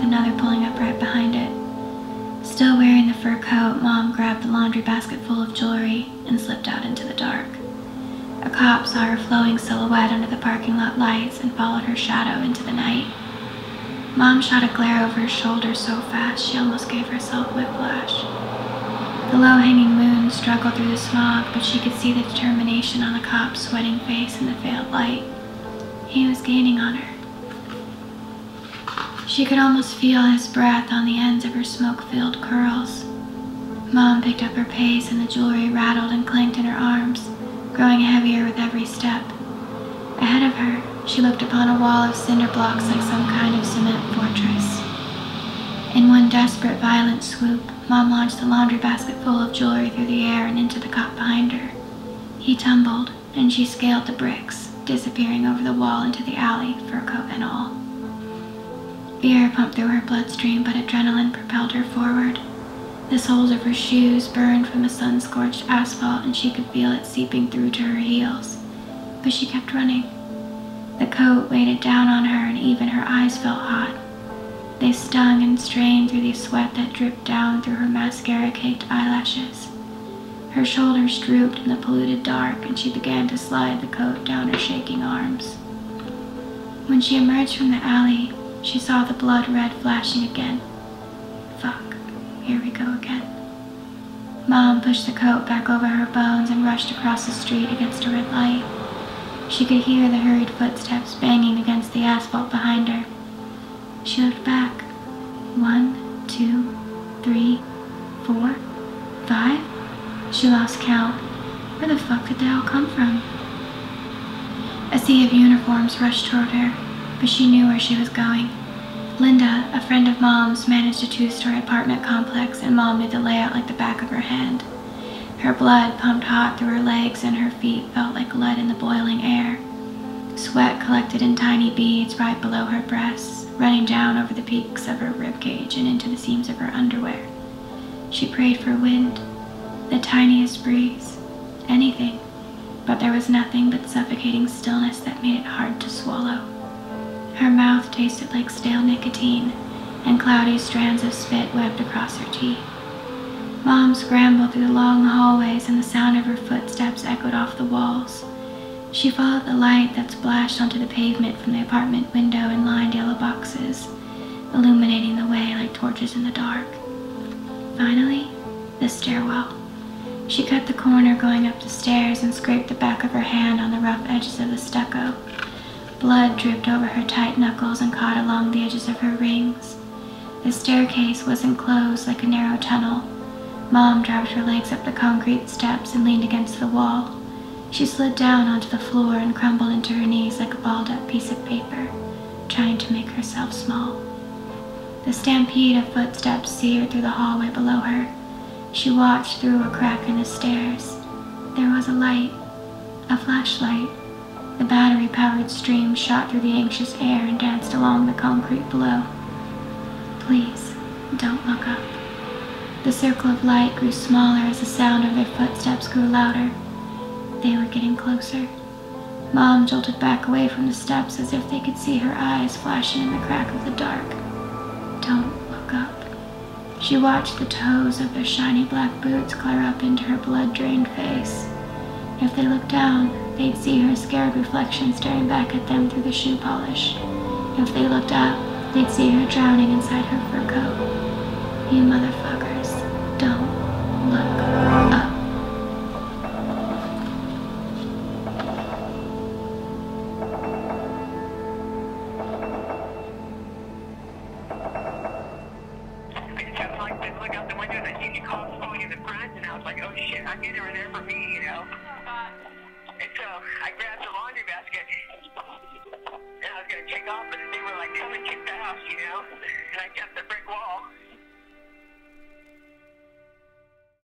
another pulling up right behind it. Still wearing the fur coat, Mom grabbed the laundry basket full of jewelry and slipped out into the dark. A cop saw her flowing silhouette under the parking lot lights and followed her shadow into the night. Mom shot a glare over her shoulder so fast she almost gave herself whiplash. The low-hanging moon struggled through the smog, but she could see the determination on the cop's sweating face in the veiled light. He was gaining on her. She could almost feel his breath on the ends of her smoke-filled curls. Mom picked up her pace and the jewelry rattled and clanked in her arms, growing heavier with every step. Ahead of her, she looked upon a wall of cinder blocks like some kind of cement fortress. In one desperate, violent swoop, Mom launched the laundry basket full of jewelry through the air and into the cop behind her. He tumbled, and she scaled the bricks, disappearing over the wall into the alley, fur coat and all. Fear pumped through her bloodstream, but adrenaline propelled her forward. The soles of her shoes burned from the sun-scorched asphalt, and she could feel it seeping through to her heels. But she kept running. The coat weighted down on her, and even her eyes felt hot. They stung and strained through the sweat that dripped down through her mascara-caked eyelashes. Her shoulders drooped in the polluted dark, and she began to slide the coat down her shaking arms. When she emerged from the alley, she saw the blood red flashing again. Fuck, here we go again. Mom pushed the coat back over her bones and rushed across the street against a red light. She could hear the hurried footsteps banging against the asphalt behind her. She looked back. 1, 2, 3, 4, 5? She lost count. Where the fuck did they all come from? A sea of uniforms rushed toward her, but she knew where she was going. Linda, a friend of Mom's, managed a 2-story apartment complex, and Mom knew the layout like the back of her hand. Her blood pumped hot through her legs, and her feet felt like lead in the boiling air. Sweat collected in tiny beads right below her breasts, running down over the peaks of her ribcage and into the seams of her underwear. She prayed for wind, the tiniest breeze, anything, but there was nothing but suffocating stillness that made it hard to swallow. Her mouth tasted like stale nicotine, and cloudy strands of spit webbed across her teeth. Mom scrambled through the long hallways, and the sound of her footsteps echoed off the walls. She followed the light that splashed onto the pavement from the apartment window and lined yellow boxes, illuminating the way like torches in the dark. Finally, the stairwell. She cut the corner going up the stairs and scraped the back of her hand on the rough edges of the stucco. Blood dripped over her tight knuckles and caught along the edges of her rings. The staircase was enclosed like a narrow tunnel. Mom dragged her legs up the concrete steps and leaned against the wall. She slid down onto the floor and crumbled into her knees like a balled-up piece of paper, trying to make herself small. The stampede of footsteps seared through the hallway below her. She watched through a crack in the stairs. There was a light, a flashlight. The battery-powered stream shot through the anxious air and danced along the concrete below. Please, don't look up. The circle of light grew smaller as the sound of their footsteps grew louder. They were getting closer. Mom jolted back away from the steps as if they could see her eyes flashing in the crack of the dark. Don't look up. She watched the toes of their shiny black boots glare up into her blood-drained face. If they looked down, they'd see her scared reflection staring back at them through the shoe polish. If they looked up, they'd see her drowning inside her fur coat. You motherfuckers, don't look up. I looked out the window and I seen the cops going in the front, and I was like, oh shit, I knew they were there for me, you know? And so I grabbed the laundry basket, and I was going to take off, but they were like, come and kick the house, you know? And I jumped the brick wall.